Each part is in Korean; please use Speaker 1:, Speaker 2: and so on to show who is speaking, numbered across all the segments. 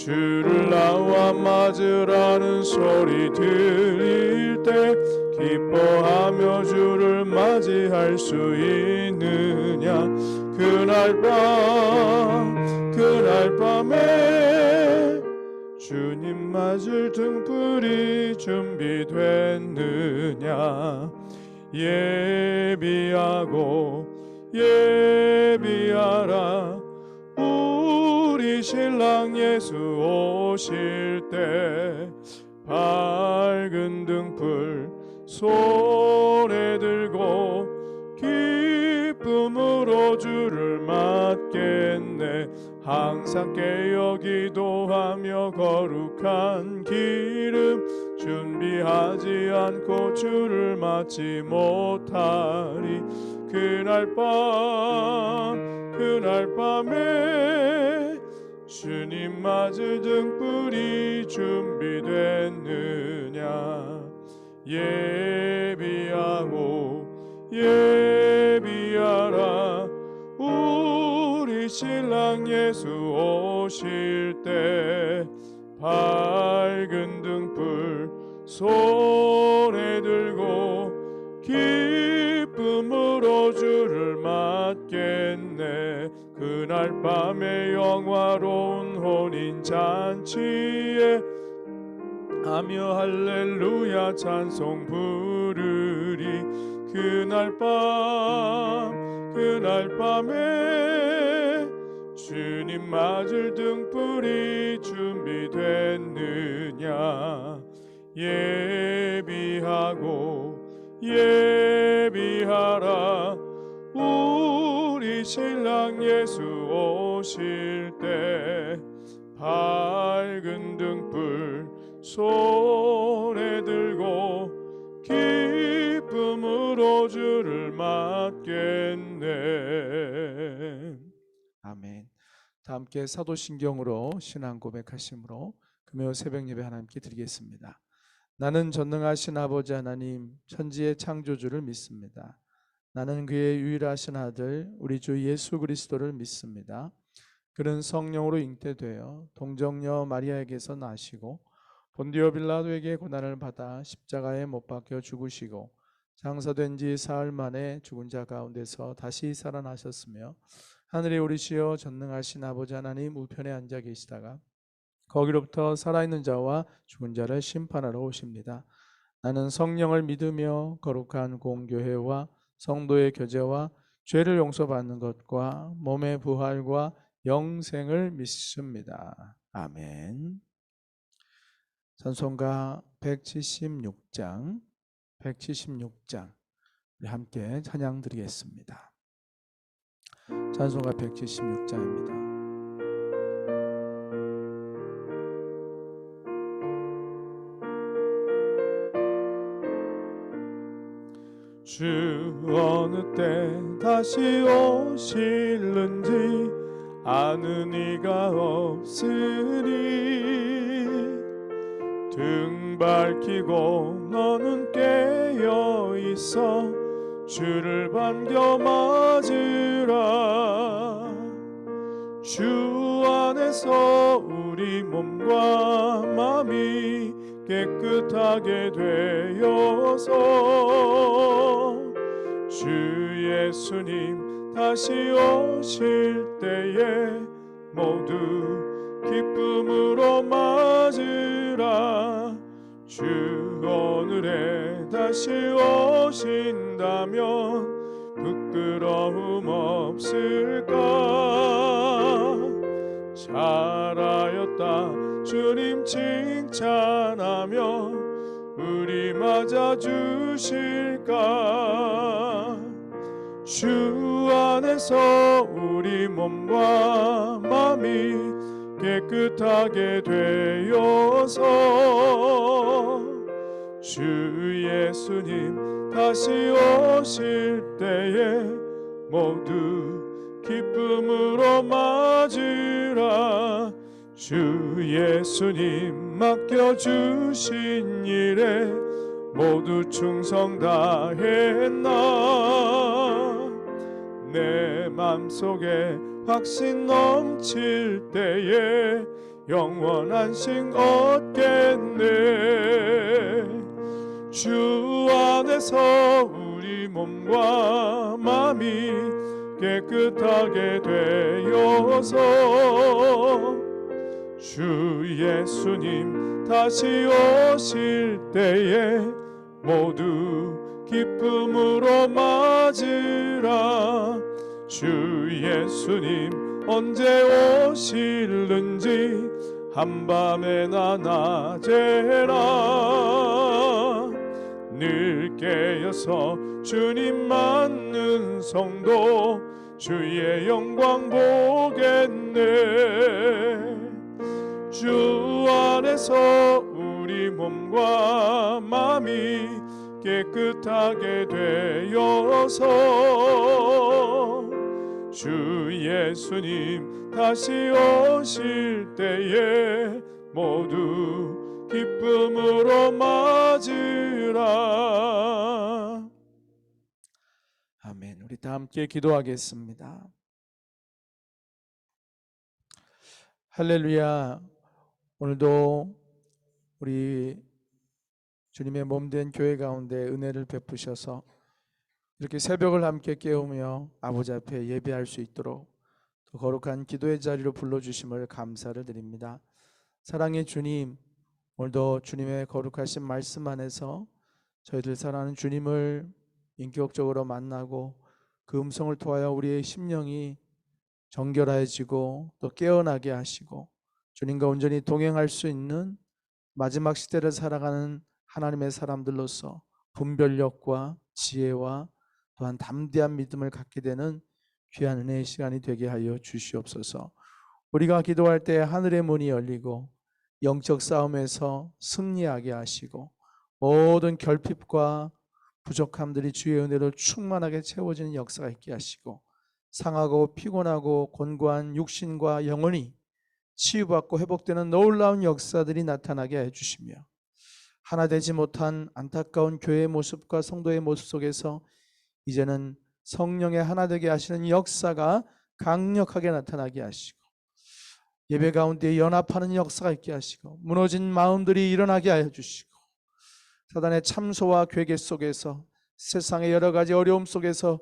Speaker 1: 주를 나와 맞으라는 소리 들릴 때 기뻐하며 주를 맞이할 수 있느냐. 그날 밤에 주님 맞을 등불이 준비됐느냐. 예비하라 우리 신랑 예수 오실 때 밝은 등불 손에 들고 기쁨으로 주를 맞겠네. 항상 깨어 기도하며 거룩한 기름 준비하지 않고 주를 맞지 못하리. 그날 밤에 주님 맞을 등불이 준비됐느냐. 예비하라 우리 신랑 예수 오실 때 밝은 등불 손에 들고 기쁨으로 주를 맞겠네. 그날 밤에 영화로운 혼인잔치에 하며 할렐루야 찬송 부르리. 그날 밤에 주님 맞을 등불이 준비됐느냐. 예비하라 우리 신랑 예수 오실 때 밝은 등불 손에 들고 기쁨으로 주를 맞겠네. 아멘. 다 함께 사도신경으로 신앙 고백하심으로 금요 새벽 예배 하나님께 드리겠습니다. 나는 전능하신 아버지 하나님 천지의 창조주를 믿습니다. 나는 그의 유일하신 아들 우리 주 예수 그리스도를 믿습니다. 그는 성령으로 잉태되어 동정녀 마리아에게서 나시고 본디오 빌라도에게 고난을 받아 십자가에 못 박혀 죽으시고 장사된 지 사흘 만에 죽은 자 가운데서 다시 살아나셨으며 하늘에 오르시어 전능하신 아버지 하나님 우편에 앉아 계시다가 거기로부터 살아있는 자와 죽은 자를 심판하러 오십니다. 나는 성령을 믿으며 거룩한 공교회와 성도의 교제와 죄를 용서받는 것과 몸의 부활과 영생을 믿습니다. 아멘. 찬송가 176장 우리 함께 찬양 드리겠습니다. 찬송가 176장입니다. 주 어느 때 다시 오실는지 아는 이가 없으니 등 밝히고 너는 깨어 있어 주를 반겨 맞으라. 주 안에서 우리 몸과 마음이 깨끗하게 되어서 주 예수님 다시 오실 때에 모두 기쁨으로 맞으라. 주 오늘에 다시 오신다면 부끄러움 없을까. 잘하였다 주님 칭찬하며 우리 맞아주실까. 주 안에서 우리 몸과 마음이 깨끗하게 되어서 주 예수님 다시 오실 때에 모두 기쁨으로 맞으라. 주 예수님 맡겨주신 일에 모두 충성 다했나. 내 맘속에 확신 넘칠 때에 영원한 식 얻겠네. 주 안에서 우리 몸과 마음이 깨끗하게 되어서 주 예수님 다시 오실 때에 모두 기쁨으로 맞으라. 주 예수님 언제 오실는지 한밤에나 낮에나 늘 깨어서 주님 맞는 성도 주의 영광 보겠네. 주 안에서 우리 몸과 마음이 깨끗하게 되어서 주 예수님 다시 오실 때에 모두 기쁨으로 맞으라. 아멘. 우리 다 함께 기도하겠습니다. 할렐루야. 오늘도 우리 주님의 몸된 교회 가운데 은혜를 베푸셔서 이렇게 새벽을 함께 깨우며 아버지 앞에 예배할 수 있도록 또 거룩한 기도의 자리로 불러주심을 감사를 드립니다. 사랑의 주님, 오늘도 주님의 거룩하신 말씀 안에서 저희들 사랑하는 주님을 인격적으로 만나고 그 음성을 통하여 우리의 심령이 정결해지고 또 깨어나게 하시고 주님과 온전히 동행할 수 있는 마지막 시대를 살아가는 하나님의 사람들로서 분별력과 지혜와 또한 담대한 믿음을 갖게 되는 귀한 은혜의 시간이 되게 하여 주시옵소서. 우리가 기도할 때 하늘의 문이 열리고 영적 싸움에서 승리하게 하시고 모든 결핍과 부족함들이 주의 은혜로 충만하게 채워지는 역사가 있게 하시고 상하고 피곤하고 곤고한 육신과 영혼이 치유받고 회복되는 놀라운 역사들이 나타나게 해주시며 하나 되지 못한 안타까운 교회의 모습과 성도의 모습 속에서 이제는 성령의 하나 되게 하시는 역사가 강력하게 나타나게 하시고 예배 가운데 연합하는 역사가 있게 하시고 무너진 마음들이 일어나게 하여 주시고 사단의 참소와 괴계 속에서 세상의 여러 가지 어려움 속에서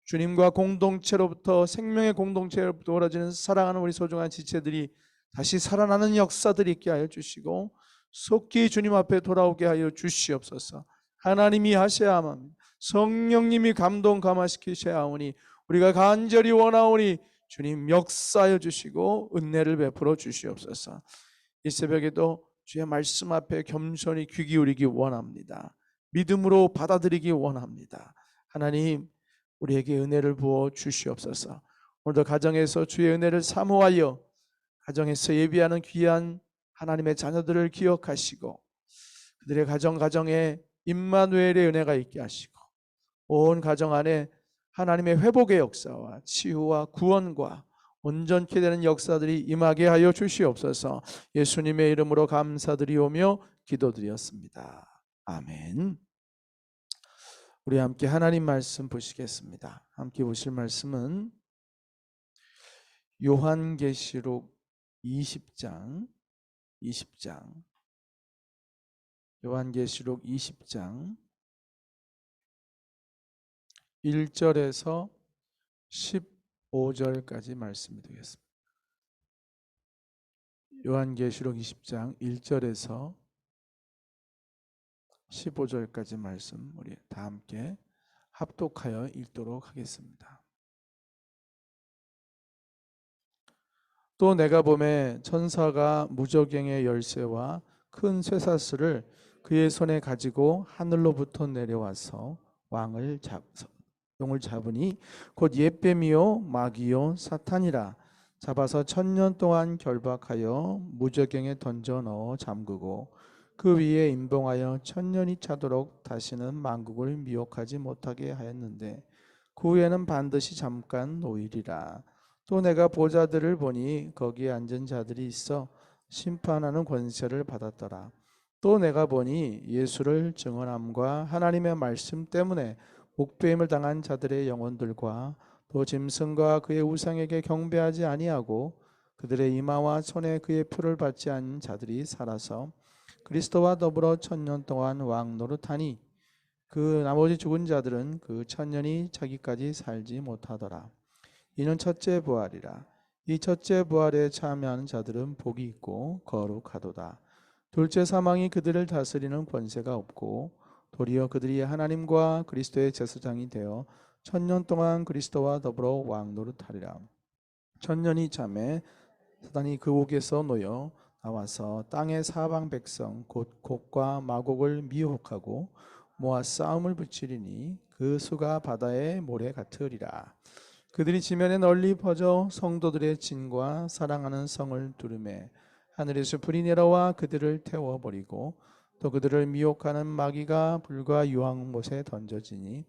Speaker 1: 주님과 공동체로부터 생명의 공동체로부터 벌어지는 사랑하는 우리 소중한 지체들이 다시 살아나는 역사들이 있게 하여 주시고 속히 주님 앞에 돌아오게 하여 주시옵소서. 하나님이 하셔야 합니다. 성령님이 감동 감화시키셔야 하오니 우리가 간절히 원하오니 주님 역사하여 주시고 은혜를 베풀어 주시옵소서. 이 새벽에도 주의 말씀 앞에 겸손히 귀 기울이기 원합니다. 믿음으로 받아들이기 원합니다. 하나님 우리에게 은혜를 부어 주시옵소서. 오늘도 가정에서 주의 은혜를 사모하여 가정에서 예비하는 귀한 하나님의 자녀들을 기억하시고 그들의 가정에 임마누엘의 은혜가 있게 하시고 온 가정 안에 하나님의 회복의 역사와 치유와 구원과 온전케 되는 역사들이 임하게 하여 주시옵소서. 예수님의 이름으로 감사드리오며 기도드렸습니다. 아멘. 우리 함께 하나님 말씀 보시겠습니다. 함께 보실 말씀은 요한계시록 20장 요한계시록 20장 1절에서 15절까지 말씀이 되겠습니다. 요한계시록 20장 1절에서 15절까지 말씀 우리 다 함께 합독하여 읽도록 하겠습니다. 또 내가 보매 천사가 무저갱의 열쇠와 큰 쇠사슬을 그의 손에 가지고 하늘로부터 내려와서 용을 잡으니 곧 옛뱀이요 마귀요 사탄이라 잡아서 1000년 동안 결박하여 무저갱에 던져 넣어 잠그고 그 위에 임봉하여 1000년이 차도록 다시는 만국을 미혹하지 못하게 하였는데 그 후에는 반드시 잠깐 노일이라. 또 내가 보좌들을 보니 거기에 앉은 자들이 있어 심판하는 권세를 받았더라. 또 내가 보니 예수를 증언함과 하나님의 말씀 때문에 목배임을 당한 자들의 영혼들과 또 짐승과 그의 우상에게 경배하지 아니하고 그들의 이마와 손에 그의 표를 받지 않은 자들이 살아서 그리스도와 더불어 천년 동안 왕 노릇하니 그 나머지 죽은 자들은 그 천년이 자기까지 살지 못하더라. 이는 첫째 부활이라. 이 첫째 부활에 참여하는 자들은 복이 있고 거룩하도다. 둘째 사망이 그들을 다스리는 권세가 없고 도리어 그들이 하나님과 그리스도의 제사장이 되어 천년 동안 그리스도와 더불어 왕 노릇하리라. 천년이 참에 사단이 그 옥에서 놓여 나와서 땅의 사방 백성 곧 곡과 마곡을 미혹하고 모아 싸움을 붙이리니 그 수가 바다의 모래 같으리라. 그들이 지면에 널리 퍼져 성도들의 진과 사랑하는 성을 두르매 하늘에서 불이 내려와 그들을 태워버리고 또 그들을 미혹하는 마귀가 불과 유황못에 던져지니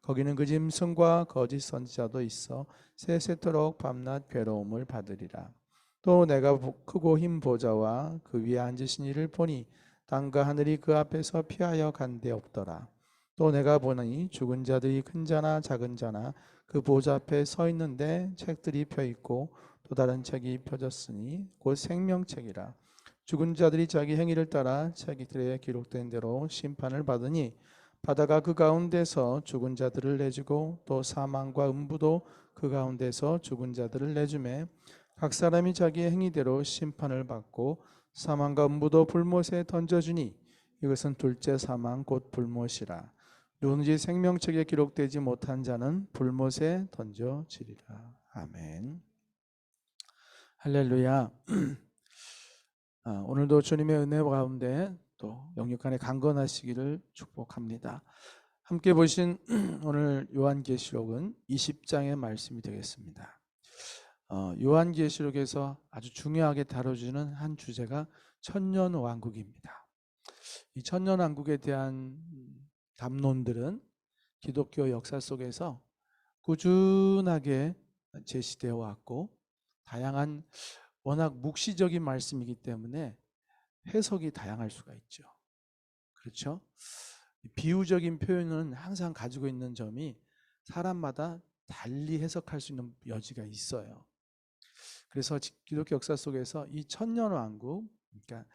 Speaker 1: 거기는 그 짐승과 거짓 선지자도 있어 세세토록 밤낮 괴로움을 받으리라. 또 내가 크고 흰 보좌와 그 위에 앉으신 이를 보니 땅과 하늘이 그 앞에서 피하여 간 데 없더라. 또 내가 보니 죽은 자들이 큰 자나 작은 자나 그 보좌 앞에 서 있는데 책들이 펴 있고 또 다른 책이 펴졌으니 곧 생명책이라. 죽은 자들이 자기 행위를 따라 책들에 기록된 대로 심판을 받으니 바다가 그 가운데서 죽은 자들을 내주고 또 사망과 음부도 그 가운데서 죽은 자들을 내주매 각 사람이 자기 행위대로 심판을 받고 사망과 음부도 불못에 던져주니 이것은 둘째 사망 곧 불못이라. 누구든지 생명책에 기록되지 못한 자는 불못에 던져지리라. 아멘. 할렐루야. 오늘도 주님의 은혜 가운데 또 영육간에 강건하시기를 축복합니다. 함께 보신 오늘 요한계시록은 20장의 말씀이 되겠습니다. 요한계시록에서 아주 중요하게 다뤄지는 한 주제가 천년왕국입니다. 이 천년왕국에 대한 담론들은 기독교 역사 속에서 꾸준하게 제시되어 왔고 다양한 워낙 묵시적인 말씀이기 때문에 해석이 다양할 수가 있죠. 그렇죠? 비유적인 표현은 항상 가지고 있는 점이 사람마다 달리 해석할 수 있는 여지가 있어요. 그래서 기독교 역사 속에서 이 천년왕국, 그러니까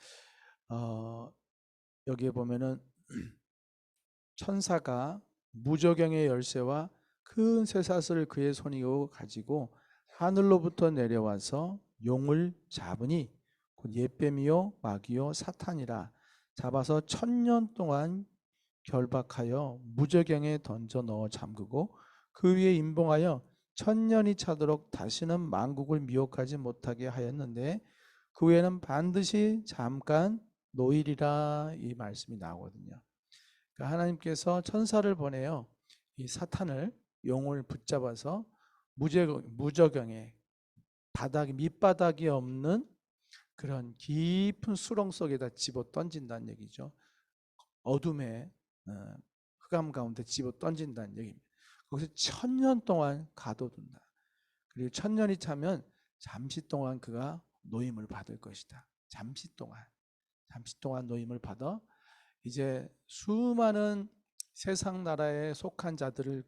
Speaker 1: 여기에 보면은 천사가 무저경의 열쇠와 큰 쇠사슬을 그의 손이고 가지고 하늘로부터 내려와서 용을 잡으니 곧 옛뱀이요 마귀요 사탄이라. 잡아서 천년 동안 결박하여 무저경에 던져 넣어 잠그고 그 위에 임봉하여 천년이 차도록 다시는 만국을 미혹하지 못하게 하였는데 그 후에는 반드시 잠깐 노일이라 이 말씀이 나오거든요. 그러니까 하나님께서 천사를 보내요. 이 사탄을 용을 붙잡아서 무저경에 바닥이 밑바닥이 없는 그런 깊은 수렁 속에다 집어 던진다는 얘기죠. 어둠의 흑암 가운데 집어 던진다는 얘기입니다. 거기서 천년 동안 가둬둔다. 그리고 천년이 차면 잠시 동안 그가 노임을 받을 것이다. 잠시 동안 노임을 받아 이제 수많은 세상 나라에 속한 자들을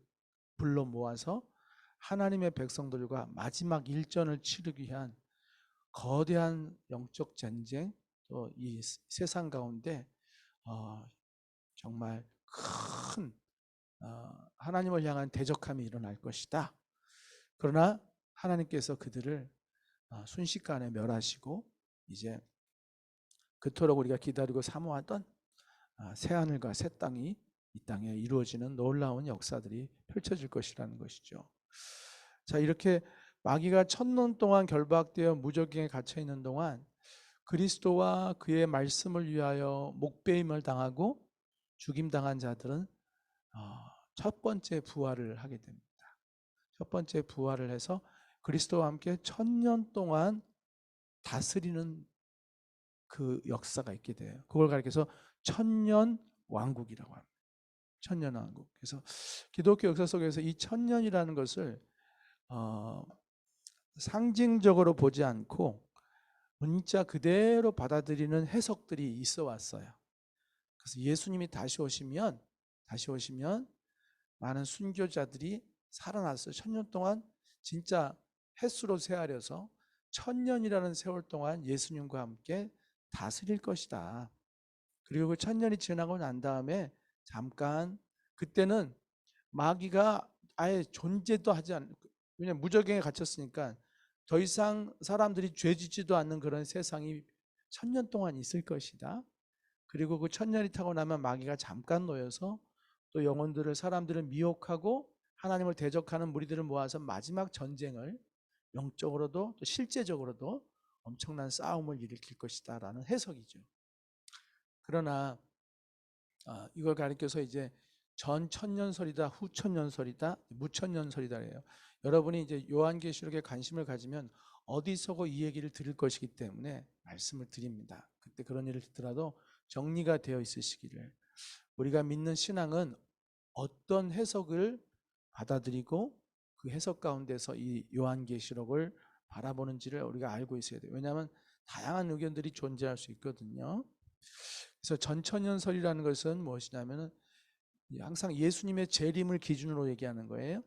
Speaker 1: 불러 모아서 하나님의 백성들과 마지막 일전을 치르기 위한 거대한 영적 전쟁, 또 이 세상 가운데 정말 큰 하나님을 향한 대적함이 일어날 것이다. 그러나 하나님께서 그들을 순식간에 멸하시고 이제 그토록 우리가 기다리고 사모하던 새 하늘과 새 땅이 이 땅에 이루어지는 놀라운 역사들이 펼쳐질 것이라는 것이죠. 자, 이렇게 마귀가 천년 동안 결박되어 무저경에 갇혀 있는 동안 그리스도와 그의 말씀을 위하여 목배임을 당하고 죽임당한 자들은 첫 번째 부활을 하게 됩니다. 첫 번째 부활을 해서 그리스도와 함께 천년 동안 다스리는 그 역사가 있게 돼요. 그걸 가리켜서 천년 왕국이라고 합니다. 천년 왕국. 그래서 기독교 역사 속에서 이 천년이라는 것을 상징적으로 보지 않고 문자 그대로 받아들이는 해석들이 있어 왔어요. 그래서 예수님이 다시 오시면 많은 순교자들이 살아났어요. 1000년 동안 진짜 횟수로 세하려서 1000년이라는 세월 동안 예수님과 함께 다스릴 것이다. 그리고 그 1000년이 지나고 난 다음에 잠깐 그때는 마귀가 아예 존재도 하지 않는, 왜냐면 무적행에 갇혔으니까 더 이상 사람들이 죄짓지도 않는 그런 세상이 1000년 동안 있을 것이다. 그리고 그 1000년이 타고 나면 마귀가 잠깐 놓여서 또 영혼들을, 사람들을 미혹하고 하나님을 대적하는 무리들을 모아서 마지막 전쟁을 영적으로도 또 실제적으로도 엄청난 싸움을 일으킬 것이다 라는 해석이죠. 그러나 이걸 가리켜서 이제 전 천년설이다, 후 천년설이다, 무천년설이다 해요. 여러분이 이제 요한계시록에 관심을 가지면 어디서고 이 얘기를 들을 것이기 때문에 말씀을 드립니다. 그때 그런 일을 듣더라도 정리가 되어 있으시기를. 우리가 믿는 신앙은 어떤 해석을 받아들이고 그 해석 가운데서 이 요한계시록을 바라보는지를 우리가 알고 있어야 돼요. 왜냐하면 다양한 의견들이 존재할 수 있거든요. 그래서 전천년설이라는 것은 무엇이냐면은 항상 예수님의 재림을 기준으로 얘기하는 거예요.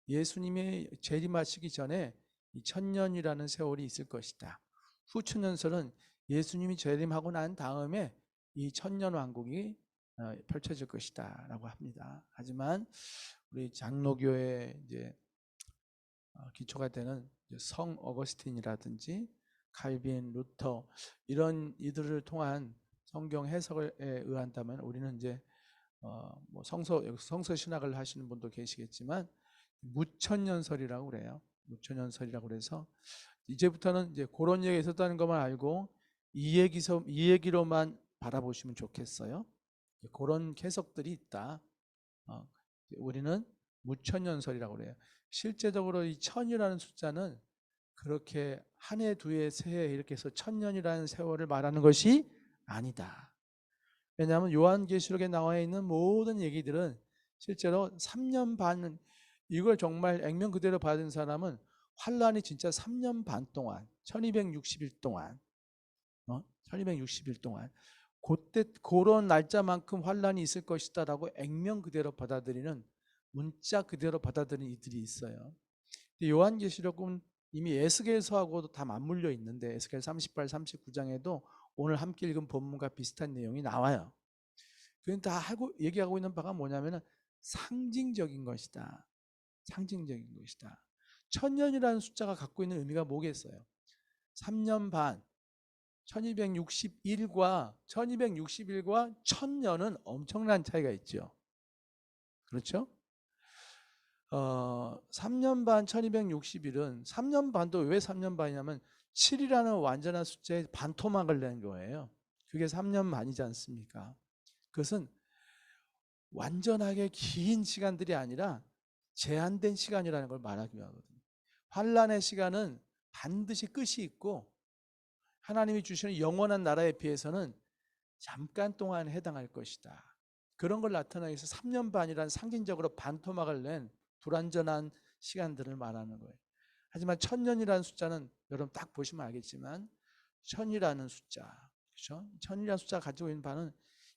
Speaker 1: 예수님의 재림하시기 전에 이 천년이라는 세월이 있을 것이다. 후천년설은 예수님이 재림하고 난 다음에 이 천년 왕국이 펼쳐질 것이다라고 합니다. 하지만 우리 장로교의 이제 기초가 되는 성 어거스틴이라든지 칼빈, 루터 이런 이들을 통한 성경 해석에 의한다면 우리는 이제 뭐 성서 신학을 하시는 분도 계시겠지만 무천년설이라고 그래요. 무천년설이라고 그래서 이제부터는 이제 그런 얘기가 있었다는 것만 알고 이 얘기로만 바라보시면 좋겠어요. 그런 해석들이 있다. 우리는 무천년설이라고 그래요. 실제적으로 이 천이라는 숫자는 그렇게 한 해, 두 해, 세 해 이렇게 해서 천년이라는 세월을 말하는 것이 아니다. 왜냐하면 요한계시록에 나와 있는 모든 얘기들은 실제로 3년 반, 이걸 정말 액면 그대로 받은 사람은 환란이 진짜 3년 반 동안 1260일 동안 1260일 동안 그때 그런 날짜만큼 환란이 있을 것이다라고 액면 그대로 받아들이는, 문자 그대로 받아들이는 이들이 있어요. 요한계시록은 이미 에스겔서하고도 다 맞물려 있는데 에스겔 38, 39장에도 오늘 함께 읽은 본문과 비슷한 내용이 나와요. 그건 다 얘기하고 있는 바가 뭐냐면 상징적인 것이다. 상징적인 것이다. 천년이라는 숫자가 갖고 있는 의미가 뭐겠어요? 3년 반, 1261과 1000년은 엄청난 차이가 있죠. 그렇죠? 3년 반 1260일은 3년 반도 왜 3년 반이냐면 7이라는 완전한 숫자에 반토막을 낸 거예요. 그게 3년 반이지 않습니까? 그것은 완전하게 긴 시간들이 아니라 제한된 시간이라는 걸 말하기 하거든요. 환란의 시간은 반드시 끝이 있고 하나님이 주시는 영원한 나라에 비해서는 잠깐 동안 해당할 것이다. 그런 걸 나타내기 위해서 3년 반이라는 상징적으로 반토막을 낸 불완전한 시간들을 말하는 거예요. 하지만 천년이라는 숫자는 여러분 딱 보시면 알겠지만 천이라는 숫자, 그렇죠? 천이라는 숫자가 가지고 있는 바는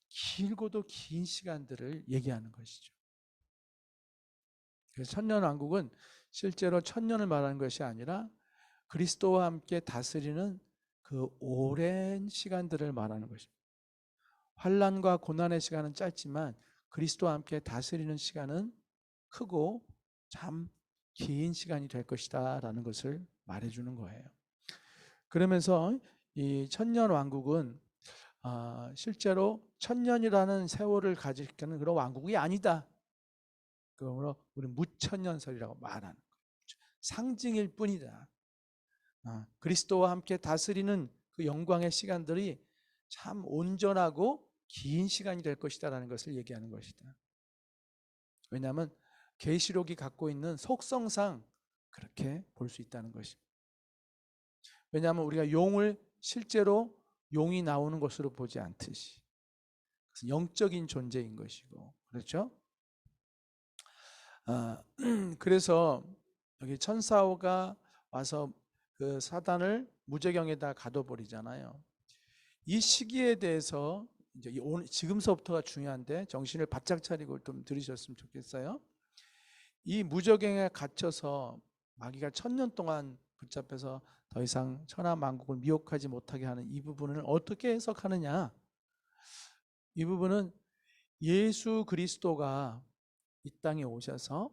Speaker 1: 길고도 긴 시간들을 얘기하는 것이죠. 그래서 천년왕국은 실제로 천년을 말하는 것이 아니라 그리스도와 함께 다스리는 그 오랜 시간들을 말하는 것입니다. 환난과 고난의 시간은 짧지만 그리스도와 함께 다스리는 시간은 크고 참 긴 시간이 될 것이다 라는 것을 말해주는 거예요. 그러면서 이 천년왕국은 실제로 천년이라는 세월을 가지는 그런 왕국이 아니다. 그러므로 우리 무천년설이라고 말하는 거예요. 상징일 뿐이다. 그리스도와 함께 다스리는 그 영광의 시간들이 참 온전하고 긴 시간이 될 것이다 라는 것을 얘기하는 것이다. 왜냐하면 계시록이 갖고 있는 속성상 그렇게 볼 수 있다는 것입니다. 왜냐하면 우리가 용을 실제로 용이 나오는 것으로 보지 않듯이 영적인 존재인 것이고, 그렇죠? 그래서 여기 천사가 와서 그 사단을 무저경에다 가둬버리잖아요. 이 시기에 대해서 이제 지금서부터가 중요한데 정신을 바짝 차리고 좀 들으셨으면 좋겠어요. 이 무저갱에 갇혀서 마귀가 1000년 동안 붙잡혀서 더 이상 천하만국을 미혹하지 못하게 하는 이 부분을 어떻게 해석하느냐? 이 부분은 예수 그리스도가 이 땅에 오셔서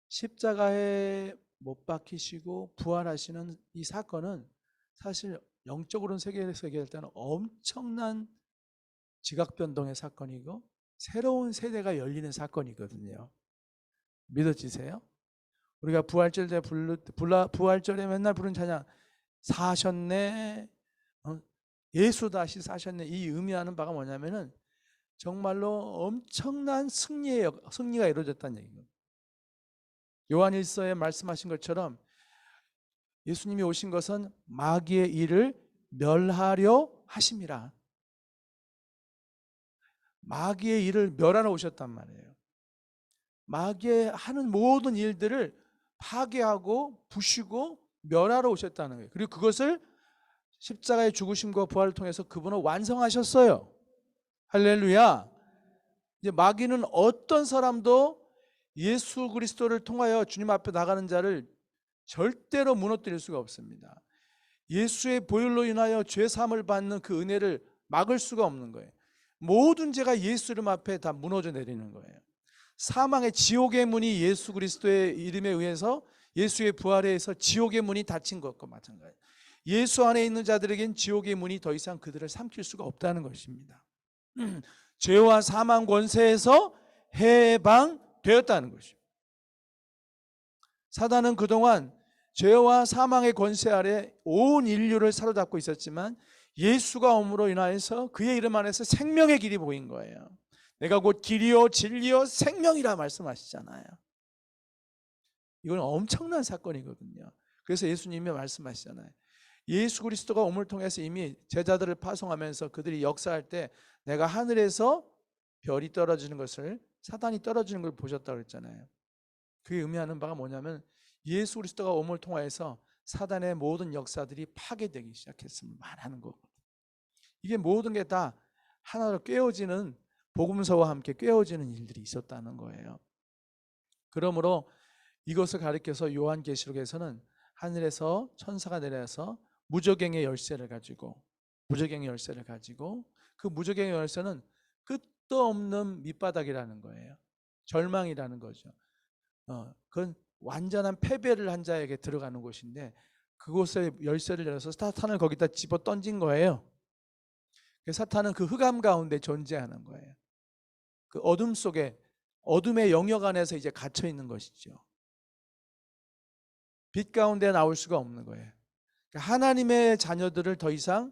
Speaker 1: 십자가에 못 박히시고 부활하시는 이 사건은 사실 영적으로는 세계에서 얘기할 때는 엄청난 지각 변동의 사건이고 새로운 세대가 열리는 사건이거든요. 믿어지세요? 우리가 부활절에 맨날 부른 찬양 사셨네, 예수 다시 사셨네, 이 의미하는 바가 뭐냐면은 정말로 엄청난 승리가 이루어졌다는 얘기입니다. 요한일서에 말씀하신 것처럼 예수님이 오신 것은 마귀의 일을 멸하려 하심이라. 마귀의 일을 멸하러 오셨단 말이에요. 마귀의 하는 모든 일들을 파괴하고 부수고 멸하러 오셨다는 거예요. 그리고 그것을 십자가의 죽으심과 부활을 통해서 그분은 완성하셨어요. 할렐루야. 이제 마귀는 어떤 사람도 예수 그리스도를 통하여 주님 앞에 나가는 자를 절대로 무너뜨릴 수가 없습니다. 예수의 보혈로 인하여 죄 사함을 받는 그 은혜를 막을 수가 없는 거예요. 모든 죄가 예수 이름 앞에 다 무너져 내리는 거예요. 사망의 지옥의 문이 예수 그리스도의 이름에 의해서 예수의 부활에 의해서 지옥의 문이 닫힌 것과 마찬가지예요. 예수 안에 있는 자들에겐 지옥의 문이 더 이상 그들을 삼킬 수가 없다는 것입니다. 죄와 사망 권세에서 해방되었다는 것입니다. 사단은 그동안 죄와 사망의 권세 아래 온 인류를 사로잡고 있었지만 예수가 옴으로 인하여서 그의 이름 안에서 생명의 길이 보인 거예요. 내가 곧 길이요 진리요 생명이라 말씀하시잖아요. 이건 엄청난 사건이거든요. 그래서 예수님이 말씀하시잖아요. 예수 그리스도가 옴을 통해서 이미 제자들을 파송하면서 그들이 역사할 때 내가 하늘에서 별이 떨어지는 것을, 사단이 떨어지는 걸 보셨다고 그랬잖아요. 그게 의미하는 바가 뭐냐면 예수 그리스도가 옴을 통하여서 사단의 모든 역사들이 파괴되기 시작했음을 말하는 거거든요. 이게 모든 게 다 하나로 깨어지는, 복음서와 함께 깨어지는 일들이 있었다는 거예요. 그러므로 이것을 가리켜서 요한계시록에서는 하늘에서 천사가 내려서 무저갱의 열쇠를 가지고 그 무저갱의 열쇠는 끝도 없는 밑바닥이라는 거예요. 절망이라는 거죠. 그건 완전한 패배를 한 자에게 들어가는 곳인데 그곳에 열쇠를 열어서 사탄을 거기다 집어 던진 거예요. 사탄은 그 흑암 가운데 존재하는 거예요. 그 어둠 속에, 어둠의 영역 안에서 이제 갇혀 있는 것이죠. 빛 가운데 나올 수가 없는 거예요. 하나님의 자녀들을 더 이상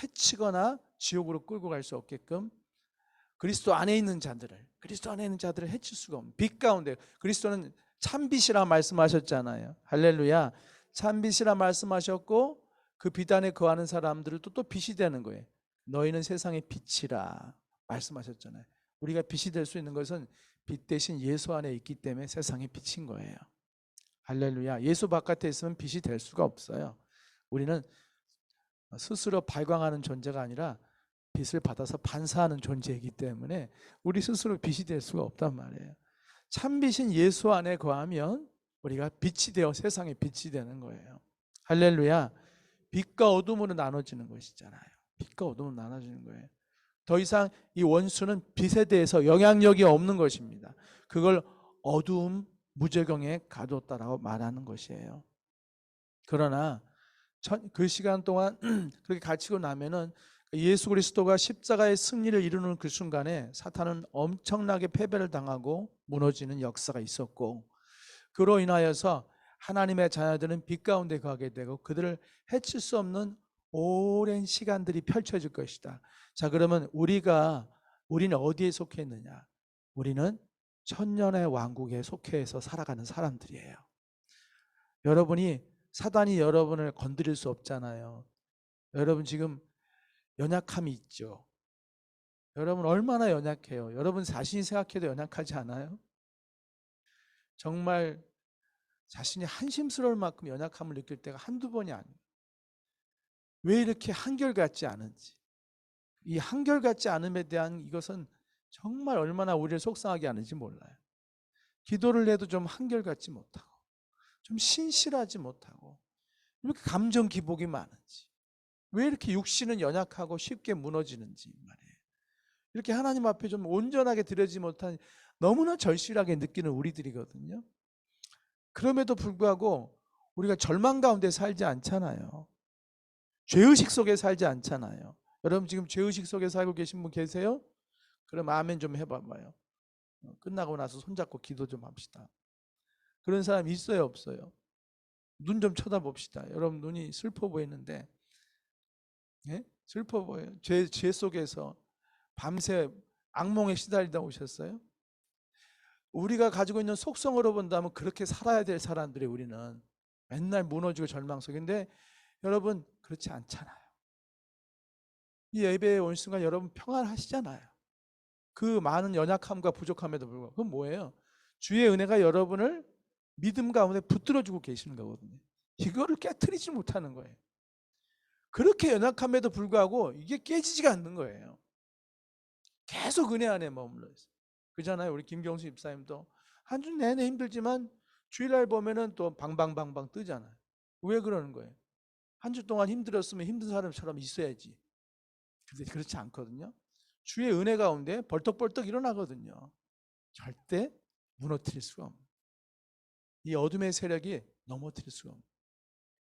Speaker 1: 해치거나 지옥으로 끌고 갈 수 없게끔 그리스도 안에 있는 자들을 해칠 수가 없는 빛 가운데, 그리스도는 참빛이라 말씀하셨잖아요. 할렐루야. 참빛이라 말씀하셨고 그 빛 안에 거하는 사람들도 또 빛이 되는 거예요. 너희는 세상의 빛이라 말씀하셨잖아요. 우리가 빛이 될 수 있는 것은 빛 대신 예수 안에 있기 때문에 세상의 빛인 거예요. 할렐루야. 예수 바깥에 있으면 빛이 될 수가 없어요. 우리는 스스로 발광하는 존재가 아니라 빛을 받아서 반사하는 존재이기 때문에 우리 스스로 빛이 될 수가 없단 말이에요. 참빛인 예수 안에 거하면 우리가 빛이 되어 세상에 빛이 되는 거예요. 할렐루야. 빛과 어둠으로 나눠지는 것이잖아요. 빛과 어둠으로 나눠지는 거예요. 더 이상 이 원수는 빛에 대해서 영향력이 없는 것입니다. 그걸 어두움 무저경에 가뒀다라고 말하는 것이에요. 그러나 그 시간 동안 그렇게 갇히고 나면은 예수 그리스도가 십자가의 승리를 이루는 그 순간에 사탄은 엄청나게 패배를 당하고 무너지는 역사가 있었고, 그로 인하여서 하나님의 자녀들은 빛 가운데 가게 되고 그들을 해칠 수 없는 오랜 시간들이 펼쳐질 것이다. 자, 그러면 우리는 어디에 속해 있느냐? 우리는 천년의 왕국에 속해서 살아가는 사람들이에요. 사단이 여러분을 건드릴 수 없잖아요. 여러분 지금 연약함이 있죠. 여러분 얼마나 연약해요. 여러분 자신이 생각해도 연약하지 않아요? 정말 자신이 한심스러울 만큼 연약함을 느낄 때가 한두 번이 아니에요. 왜 이렇게 한결같지 않은지, 이 한결같지 않음에 대한 이것은 정말 얼마나 우리를 속상하게 하는지 몰라요. 기도를 해도 좀 한결같지 못하고 좀 신실하지 못하고 이렇게 감정 기복이 많은지, 왜 이렇게 육신은 연약하고 쉽게 무너지는지 말이에요. 이렇게 하나님 앞에 좀 온전하게 드려지지 못한, 너무나 절실하게 느끼는 우리들이거든요. 그럼에도 불구하고 우리가 절망 가운데 살지 않잖아요. 죄의식 속에 살지 않잖아요. 여러분 지금 죄의식 속에 살고 계신 분 계세요? 그럼 아멘 좀 해봐봐요. 끝나고 나서 손잡고 기도 좀 합시다. 그런 사람 있어요, 없어요? 눈 좀 쳐다봅시다. 여러분 눈이 슬퍼 보이는데, 예? 슬퍼 보여요. 죄 속에서 밤새 악몽에 시달리다 오셨어요? 우리가 가지고 있는 속성으로 본다면 그렇게 살아야 될 사람들이, 우리는 맨날 무너지고 절망 속인데, 여러분 그렇지 않잖아요. 이 예배에 온 순간 여러분 평안하시잖아요. 그 많은 연약함과 부족함에도 불구하고. 그건 뭐예요? 주의 은혜가 여러분을 믿음 가운데 붙들어주고 계시는 거거든요. 이거를 깨트리지 못하는 거예요. 그렇게 연약함에도 불구하고 이게 깨지지가 않는 거예요. 계속 은혜 안에 머물러 있어요. 그잖아요. 우리 김경수 집사님도 한 주 내내 힘들지만 주일날 보면은 또 방방방방 뜨잖아요. 왜 그러는 거예요? 한 주 동안 힘들었으면 힘든 사람처럼 있어야지. 근데 그렇지 않거든요. 주의 은혜 가운데 벌떡벌떡 일어나거든요. 절대 무너뜨릴 수가 없는, 이 어둠의 세력이 넘어뜨릴 수가 없는,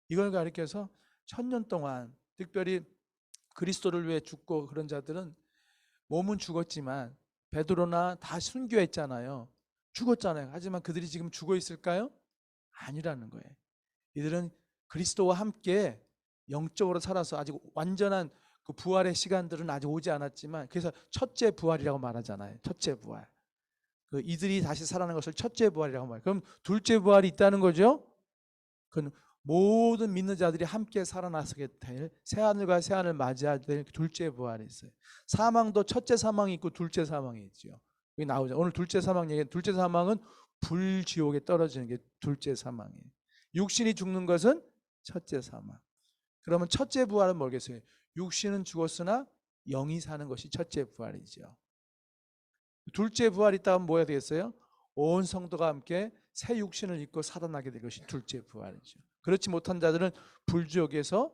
Speaker 1: 이걸 가리켜서 1000년 동안, 특별히 그리스도를 위해 죽고 그런 자들은 몸은 죽었지만 베드로나 다 순교했잖아요. 죽었잖아요. 하지만 그들이 지금 죽어 있을까요? 아니라는 거예요. 이들은 그리스도와 함께 영적으로 살아서 아직 완전한 그 부활의 시간들은 아직 오지 않았지만, 그래서 첫째 부활이라고 말하잖아요. 첫째 부활. 그 이들이 다시 살아나는 것을 첫째 부활이라고 말해요. 그럼 둘째 부활이 있다는 거죠? 그건 모든 믿는 자들이 함께 살아나게 될 새하늘과 새하늘 맞이하게 될 둘째 부활이 있어요. 사망도 첫째 사망이 있고 둘째 사망이 있죠. 여기 나오죠. 오늘 둘째 사망 얘기, 둘째 사망은 불지옥에 떨어지는 게 둘째 사망이에요. 육신이 죽는 것은 첫째 사망. 그러면 첫째 부활은 뭐겠어요? 육신은 죽었으나 영이 사는 것이 첫째 부활이죠. 둘째 부활이 있다면 뭐야 되겠어요? 온 성도가 함께 새 육신을 입고 살아나게 될 것이 둘째 부활이죠. 그렇지 못한 자들은 불지옥에서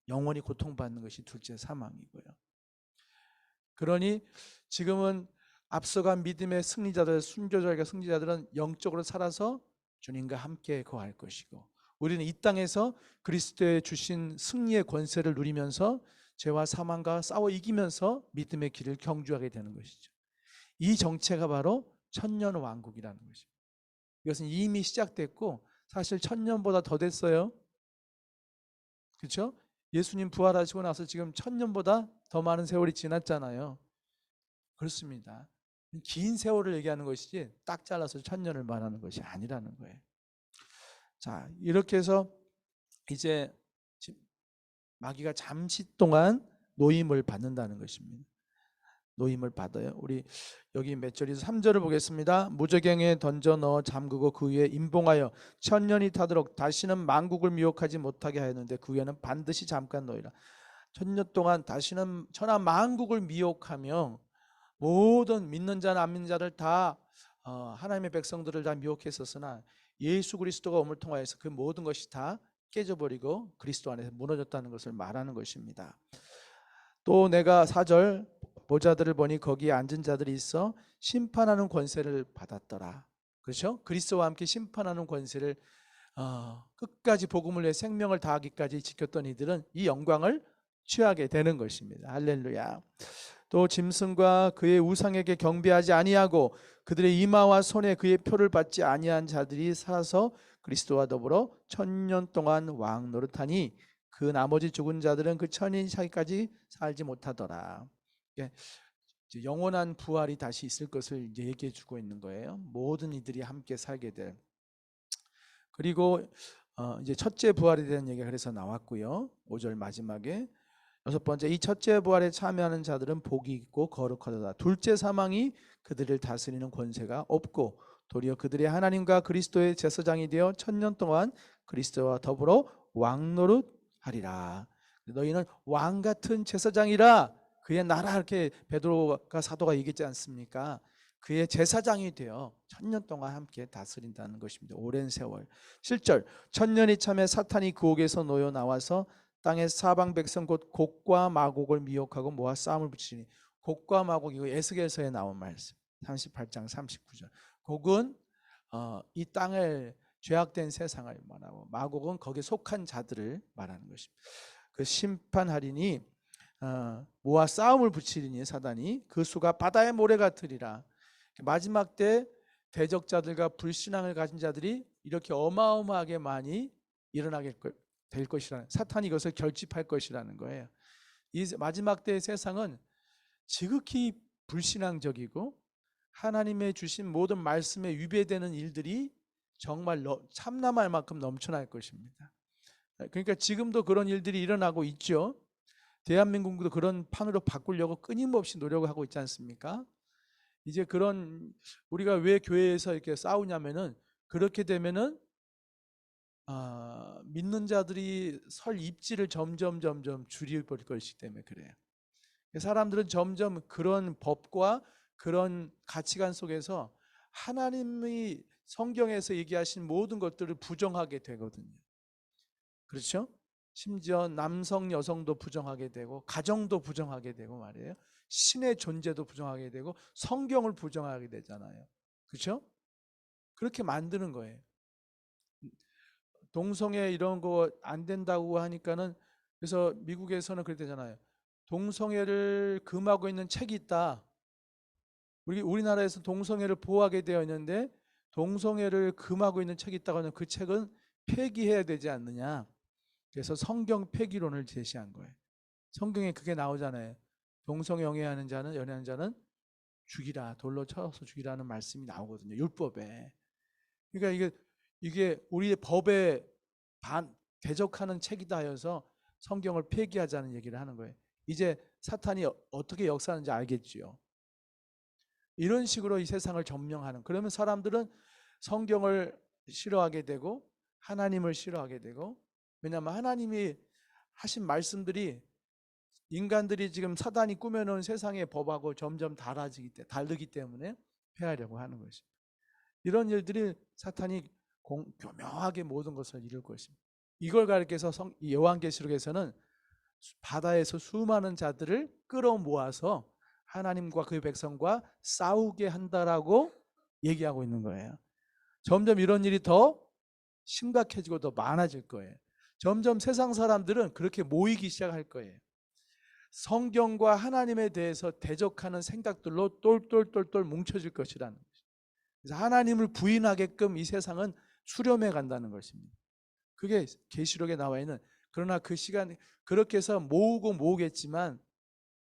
Speaker 1: 영원히 고통받는 것이 둘째 사망이고요. 그러니 지금은 앞서간 믿음의 승리자들, 순교자의 승리자들은 영적으로 살아서 주님과 함께 거할 것이고, 우리는 이 땅에서 그리스도의 주신 승리의 권세를 누리면서 죄와 사망과 싸워 이기면서 믿음의 길을 경주하게 되는 것이죠. 이 정체가 바로 천년 왕국이라는 것입니다. 이것은 이미 시작됐고 사실 1000년보다 더 됐어요. 그렇죠? 예수님 부활하시고 나서 지금 1000년보다 더 많은 세월이 지났잖아요. 그렇습니다. 긴 세월을 얘기하는 것이지 딱 잘라서 1000년을 말하는 것이 아니라는 거예요. 자, 이렇게 해서 이제 마귀가 잠시 동안 노임을 받는다는 것입니다. 노임을 받아요. 우리 여기 몇 절에서 3절을 보겠습니다. 무저갱에 던져 넣어 잠그고 그 위에 임봉하여 1000년이 타도록 다시는 만국을 미혹하지 못하게 하였는데 그 위에는 반드시 잠깐 놓이라. 1000년 동안 다시는 천하 만국을 미혹하며 모든 믿는 자나 안 믿는 자를 다 하나님의 백성들을 다 미혹했었으나 예수 그리스도가 오물 통하여서 그 모든 것이 다 깨져버리고 그리스도 안에서 무너졌다는 것을 말하는 것입니다. 또 내가 4절 보좌들을 보니 거기에 앉은 자들이 있어 심판하는 권세를 받았더라. 그렇죠? 그리스도와 함께 심판하는 권세를 끝까지 복음을 위해 생명을 다하기까지 지켰던 이들은 이 영광을 취하게 되는 것입니다. 할렐루야. 또 짐승과 그의 우상에게 경배하지 아니하고 그들의 이마와 손에 그의 표를 받지 아니한 자들이 살아서 그리스도와 더불어 1000년 동안 왕 노릇하니 그 나머지 죽은 자들은 그 천인 차기까지 살지 못하더라. 영원한 부활이 다시 있을 것을 이제 얘기해 주고 있는 거예요. 모든 이들이 함께 살게 될. 그리고 이제 첫째 부활에 대한 얘기가 그래서 나왔고요. 5절 마지막에 6번째, 이 첫째 부활에 참여하는 자들은 복이 있고 거룩하도다. 둘째 사망이 그들을 다스리는 권세가 없고 도리어 그들의 하나님과 그리스도의 제사장이 되어 1000년 동안 그리스도와 더불어 왕노릇하리라. 너희는 왕 같은 제사장이라, 그의 나라, 이렇게 베드로가 사도가 얘기했지 않습니까? 그의 제사장이 되어 1000년 동안 함께 다스린다는 것입니다. 오랜 세월. 7절 천년이 참에 사탄이 그 옥에서 놓여 나와서 땅의 사방 백성 곧 곡과 마곡을 미혹하고 모아 싸움을 붙이니, 곡과 마곡, 이거 에스겔서에 나온 말씀 38장 39절. 곡은 이 땅을 죄악된 세상을 말하고, 마곡은 거기에 속한 자들을 말하는 것입니다. 그 심판하리니 모아 싸움을 붙이리니 사단이 그 수가 바다의 모래 같으리라. 마지막 때 대적자들과 불신앙을 가진 자들이 이렇게 어마어마하게 많이 일어나게 될 것이라는, 사탄이 이것을 결집할 것이라는 거예요. 이 마지막 때의 세상은 지극히 불신앙적이고 하나님의 주신 모든 말씀에 위배되는 일들이 정말 참남할 만큼 넘쳐날 것입니다. 그러니까 지금도 그런 일들이 일어나고 있죠. 대한민국도 그런 판으로 바꾸려고 끊임없이 노력을 하고 있지 않습니까? 이제 그런, 우리가 왜 교회에서 이렇게 싸우냐면은, 그렇게 되면은 믿는 자들이 설 입지를 점점 줄여버릴 것이기 때문에 그래요. 사람들은 점점 그런 법과 그런 가치관 속에서 하나님이 성경에서 얘기하신 모든 것들을 부정하게 되거든요. 그렇죠? 심지어 남성 여성도 부정하게 되고 가정도 부정하게 되고 말이에요. 신의 존재도 부정하게 되고 성경을 부정하게 되잖아요. 그렇죠? 그렇게 만드는 거예요. 동성애 이런 거 안 된다고 하니까는, 그래서 미국에서는 그랬잖아요. 동성애를 금하고 있는 책이 있다. 우리나라에서 동성애를 보호하게 되어 있는데 동성애를 금하고 있는 책이 있다고 하면 그 책은 폐기해야 되지 않느냐. 그래서 성경 폐기론을 제시한 거예요. 성경에 그게 나오잖아요. 동성애 연애하는 자는 죽이라, 돌로 쳐서 죽이라는 말씀이 나오거든요. 율법에. 그러니까 이게 우리의 법에 대적하는 책이다 해서 성경을 폐기하자는 얘기를 하는 거예요. 이제 사탄이 어떻게 역사하는지 알겠지요. 이런 식으로 이 세상을 점령하는, 그러면 사람들은 성경을 싫어하게 되고 하나님을 싫어하게 되고, 왜냐하면 하나님이 하신 말씀들이 인간들이 지금 사단이 꾸며놓은 세상의 법하고 점점 다르기 때문에 폐하려고 하는 것입니다. 이런 일들이 사탄이 교묘하게 모든 것을 이룰 것입니다. 이걸 가리켜서 요한계시록에서는 바다에서 수많은 자들을 끌어모아서 하나님과 그의 백성과 싸우게 한다라고 얘기하고 있는 거예요. 점점 이런 일이 더 심각해지고 더 많아질 거예요. 점점 세상 사람들은 그렇게 모이기 시작할 거예요. 성경과 하나님에 대해서 대적하는 생각들로 똘똘똘똘 뭉쳐질 것이라는 것이죠. 그래서 하나님을 부인하게끔 이 세상은 수렴해 간다는 것입니다. 그게 계시록에 나와 있는, 그러나 그 시간 그렇게 해서 모으겠지만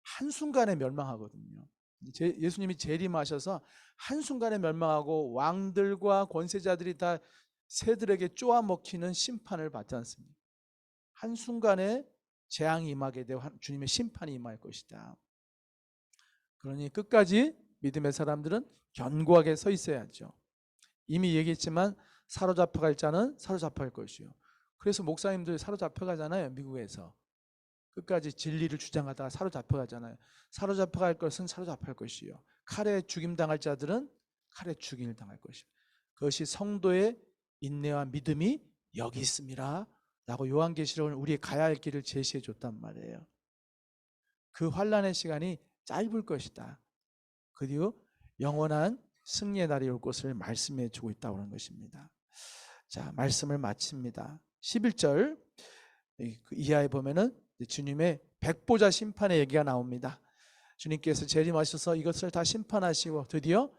Speaker 1: 한순간에 멸망하거든요. 예수님이 재림하셔서 한순간에 멸망하고 왕들과 권세자들이 다 새들에게 쪼아먹히는 심판을 받지 않습니다. 한순간에 재앙이 임하게 되고 주님의 심판이 임할 것이다. 그러니 끝까지 믿음의 사람들은 견고하게 서 있어야죠. 이미 얘기했지만 사로잡혀갈 자는 사로잡혀갈 것이요. 그래서 목사님들 사로잡혀가잖아요. 미국에서. 끝까지 진리를 주장하다가 사로잡혀가잖아요. 사로잡혀갈 것은 사로잡힐 것이요. 칼에 죽임당할 자들은 칼에 죽임을 당할 것이요. 그것이 성도의 인내와 믿음이 여기 있습니다 라고 요한계시록은 우리의 가야 할 길을 제시해 줬단 말이에요. 그 환난의 시간이 짧을 것이다. 그 뒤로 영원한 승리의 날이 올 것을 말씀해 주고 있다고 하는 것입니다. 자, 말씀을 마칩니다. 11절 이하에 보면은 주님의 백보자 심판의 얘기가 나옵니다. 주님께서 재림하셔서 이것을 다 심판하시고 드디어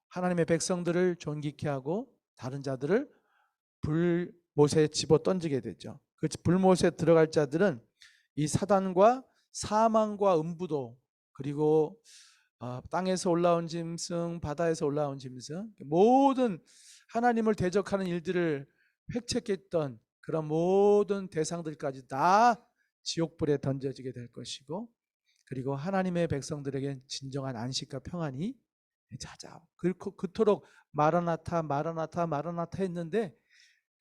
Speaker 1: 하나님의 백성들을 존귀케 하고 다른 자들을 불못에 집어 던지게 되죠. 그 불못에 들어갈 자들은 이 사단과 사망과 음부도, 그리고 땅에서 올라온 짐승, 바다에서 올라온 짐승, 모든 하나님을 대적하는 일들을 획책했던 그런 모든 대상들까지 다 지옥불에 던져지게 될 것이고, 그리고 하나님의 백성들에게 진정한 안식과 평안이 찾아오. 그토록 마라나타 마라나타 마라나타 했는데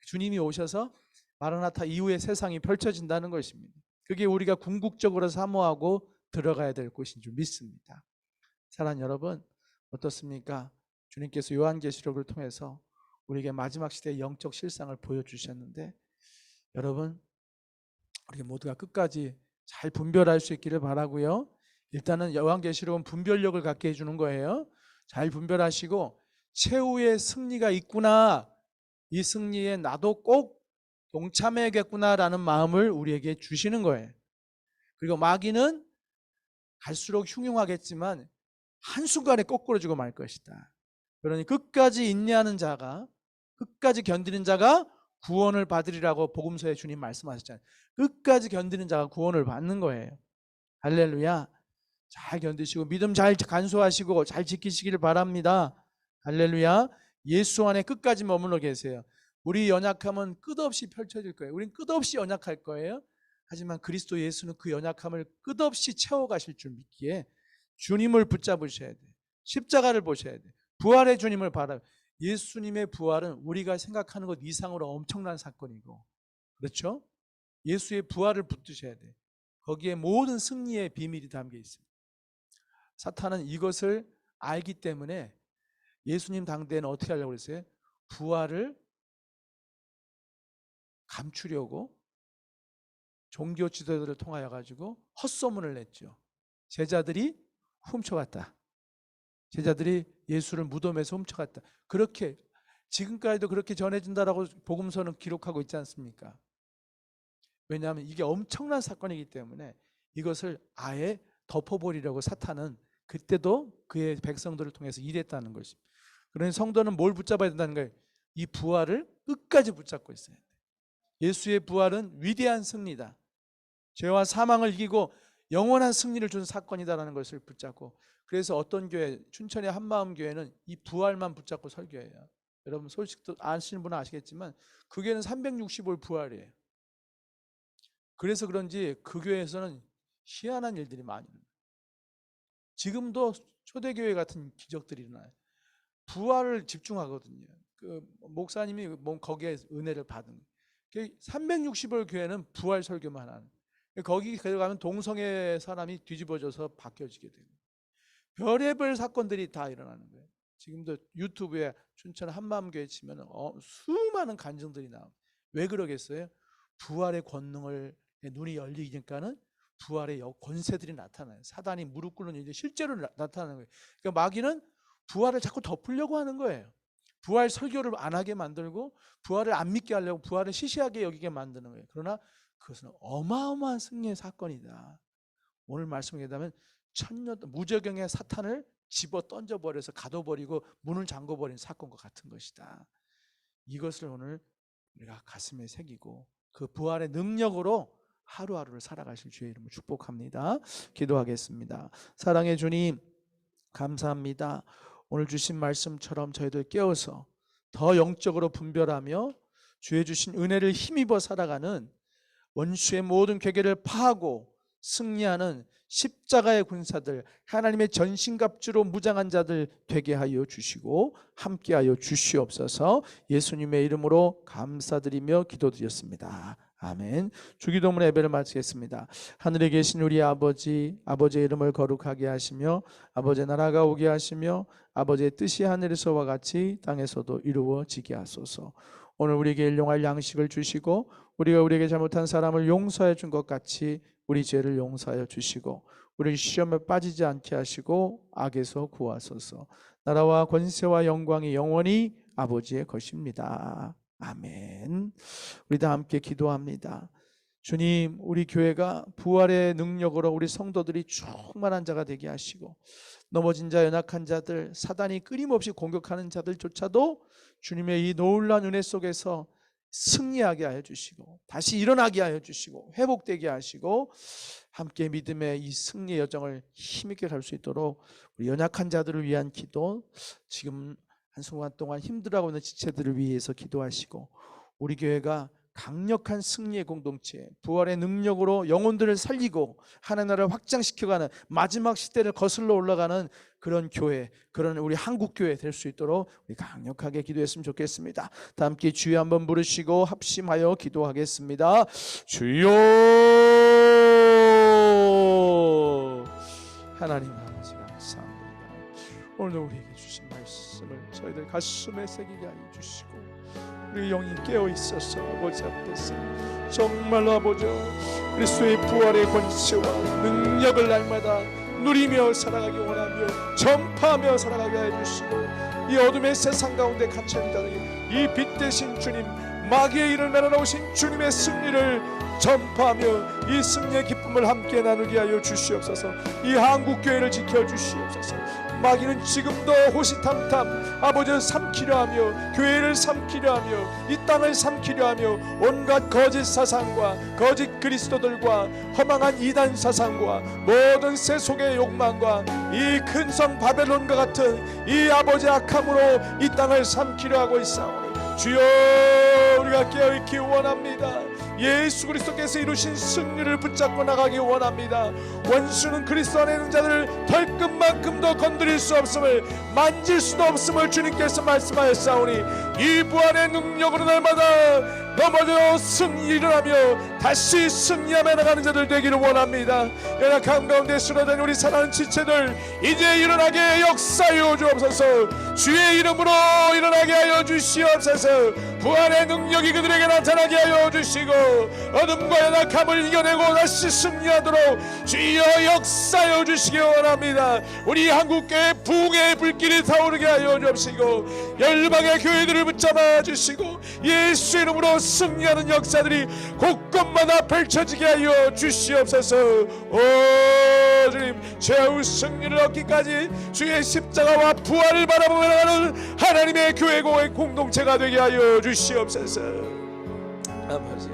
Speaker 1: 주님이 오셔서 마라나타 이후의 세상이 펼쳐진다는 것입니다. 그게 우리가 궁극적으로 사모하고 들어가야 될 곳인 줄 믿습니다. 사랑하는 여러분, 어떻습니까? 주님께서 요한계시록을 통해서 우리에게 마지막 시대의 영적 실상을 보여주셨는데, 여러분 우리 모두가 끝까지 잘 분별할 수 있기를 바라고요. 일단은 요한계시록은 분별력을 갖게 해주는 거예요. 잘 분별하시고 최후의 승리가 있구나, 이 승리에 나도 꼭 동참해야겠구나라는 마음을 우리에게 주시는 거예요. 그리고 마귀는 갈수록 흉흉하겠지만 한순간에 거꾸로지고 말 것이다. 그러니 끝까지 인내하는 자가, 끝까지 견디는 자가 구원을 받으리라고 복음서에 주님 말씀하셨잖아요. 끝까지 견디는 자가 구원을 받는 거예요. 할렐루야. 잘 견디시고 믿음 잘 간수하시고 잘 지키시기를 바랍니다. 할렐루야. 예수 안에 끝까지 머물러 계세요. 우리 연약함은 끝없이 펼쳐질 거예요. 우린 끝없이 연약할 거예요. 하지만 그리스도 예수는 그 연약함을 끝없이 채워가실 줄 믿기에 주님을 붙잡으셔야 돼요. 십자가를 보셔야 돼요. 부활의 주님을 바라요. 예수님의 부활은 우리가 생각하는 것 이상으로 엄청난 사건이고, 그렇죠? 예수의 부활을 붙드셔야 돼요. 거기에 모든 승리의 비밀이 담겨 있습니다. 사탄은 이것을 알기 때문에 예수님 당대에는 어떻게 하려고 그랬어요? 부활을 감추려고 종교 지도자들을 통하여 가지고 헛소문을 냈죠. 제자들이 훔쳐갔다. 제자들이 예수를 무덤에서 훔쳐갔다. 그렇게 지금까지도 그렇게 전해진다라고 복음서는 기록하고 있지 않습니까? 왜냐하면 이게 엄청난 사건이기 때문에 이것을 아예 덮어버리려고 사탄은 그때도 그의 백성들을 통해서 일했다는 것입니다. 그러니 성도는 뭘 붙잡아야 된다는 거예요? 이 부활을 끝까지 붙잡고 있어야 돼요. 예수의 부활은 위대한 승리다. 죄와 사망을 이기고 영원한 승리를 준 사건이다라는 것을 붙잡고, 그래서 어떤 교회, 춘천의 한마음교회는 이 부활만 붙잡고 설교해요. 여러분 소식도 아시는 분은 아시겠지만 그 교회는 365일 부활이에요. 그래서 그런지 그 교회에서는 희한한 일들이 많이 일어나요. 지금도 초대교회 같은 기적들이 일어나요. 부활을 집중하거든요. 그 목사님이 거기에 은혜를 받은 360일 교회는 부활 설교만 하는, 거기 들어가면 동성애 사람이 뒤집어져서 바뀌어지게 되고 별의별 사건들이 다 일어나는 거예요. 지금도 유튜브에 춘천 한마음교회 치면 수많은 간증들이 나옵니다. 왜 그러겠어요? 부활의 권능을 눈이 열리니까는 부활의 권세들이 나타나요. 사단이 무릎 꿇는 일이 실제로 나타나는 거예요. 그러니까 마귀는 부활을 자꾸 덮으려고 하는 거예요. 부활 설교를 안 하게 만들고 부활을 안 믿게 하려고 부활을 시시하게 여기게 만드는 거예요. 그러나 그것은 어마어마한 승리의 사건이다. 오늘 말씀을 얘기하면 천년 무저경의 사탄을 집어 던져버려서 가둬버리고 문을 잠궈버린 사건과 같은 것이다. 이것을 오늘 우리가 가슴에 새기고 그 부활의 능력으로 하루하루를 살아가실 주의 이름을 축복합니다. 기도하겠습니다. 사랑의 주님, 감사합니다. 오늘 주신 말씀처럼 저희들 깨어서 더 영적으로 분별하며 주의 주신 은혜를 힘입어 살아가는 원수의 모든 괴계를 파하고 승리하는 십자가의 군사들, 하나님의 전신갑주로 무장한 자들 되게 하여 주시고 함께하여 주시옵소서. 예수님의 이름으로 감사드리며 기도드렸습니다. 아멘. 주기도문 예배를 마치겠습니다. 하늘에 계신 우리 아버지, 아버지의 이름을 거룩하게 하시며 아버지의 나라가 오게 하시며 아버지의 뜻이 하늘에서와 같이 땅에서도 이루어지게 하소서. 오늘 우리에게 일용할 양식을 주시고 우리가 우리에게 잘못한 사람을 용서해 준 것 같이 우리 죄를 용서하여 주시고 우리 시험에 빠지지 않게 하시고 악에서 구하소서. 나라와 권세와 영광이 영원히 아버지의 것입니다. 아멘. 우리 다 함께 기도합니다. 주님, 우리 교회가 부활의 능력으로 우리 성도들이 충만한 자가 되게 하시고 넘어진 자, 연약한 자들, 사단이 끊임없이 공격하는 자들조차도 주님의 이 놀라운 은혜 속에서 승리하게 하여 주시고 다시 일어나게 하여 주시고 회복되게 하시고 함께 믿음의 이 승리의 여정을 힘있게 갈 수 있도록 우리 연약한 자들을 위한 기도, 지금 한순간 동안 힘들어하고 있는 지체들을 위해서 기도하시고 우리 교회가 강력한 승리의 공동체, 부활의 능력으로 영혼들을 살리고 하나님 나라를 확장시켜가는 마지막 시대를 거슬러 올라가는 그런 교회, 그런 우리 한국 교회 될 수 있도록 우리 강력하게 기도했으면 좋겠습니다. 다 함께 주여 한번 부르시고 합심하여 기도하겠습니다. 주여. 하나님 아버지 감사합니다. 오늘 우리에게 주신 말씀을 저희들 가슴에 새기게 하여 주시고 우리 영이 깨어 있어서 아버지 앞에서 정말로 아버지 그리스도의 부활의 권세와 능력을 날마다 누리며 살아가기 원하며 전파하며 살아가게 하여 주시고 이 어둠의 세상 가운데 갇혀있는 자들에게 이 빛 대신 주님 마귀의 일을 mel어놓으신 주님의 승리를 전파하며 이 승리의 기쁨을 함께 나누게 하여 주시옵소서. 이 한국교회를 지켜주시옵소서. 마귀는 지금도 호시탐탐 아버지를 삼키려 하며 교회를 삼키려 하며 이 땅을 삼키려 하며 온갖 거짓 사상과 거짓 그리스도들과 허망한 이단 사상과 모든 세속의 욕망과 이 큰 성 바벨론과 같은 이 아버지 악함으로 이 땅을 삼키려 하고 있사오니 주여 우리가 깨어있기 원합니다. 예수 그리스도께서 이루신 승리를 붙잡고 나가기 원합니다. 원수는 그리스도 안에 있는 자들을 털끝만큼도 건드릴 수 없음을 만질 수도 없음을 주님께서 말씀하였사오니 이 부활의 능력으로 날마다 넘어져 승리를 하며 다시 승리하며 나가는 자들 되기를 원합니다. 연약한 가운데 쓰러진 우리 사랑하는 지체들 이제 일어나게 역사하여 주옵소서. 주의 이름으로 일어나게 하여 주시옵소서. 부활의 능력이 그들에게 나타나게 하여 주시고 어둠과 연약함을 이겨내고 다시 승리하도록 주여 역사하여 주시기 원합니다. 우리 한국교회 부흥의 불길이 타오르게 하여 주시고 열방의 교회들을 붙잡아 주시고 예수 이름으로 승리하는 역사들이 곳곳마다 펼쳐지게 하여 주시옵소서. 오 주님 최후 승리를 얻기까지 주의 십자가와 부활을 바라보며 나가는 하나님의 교회 공동체가 되게 하여 주시옵소서. 아버지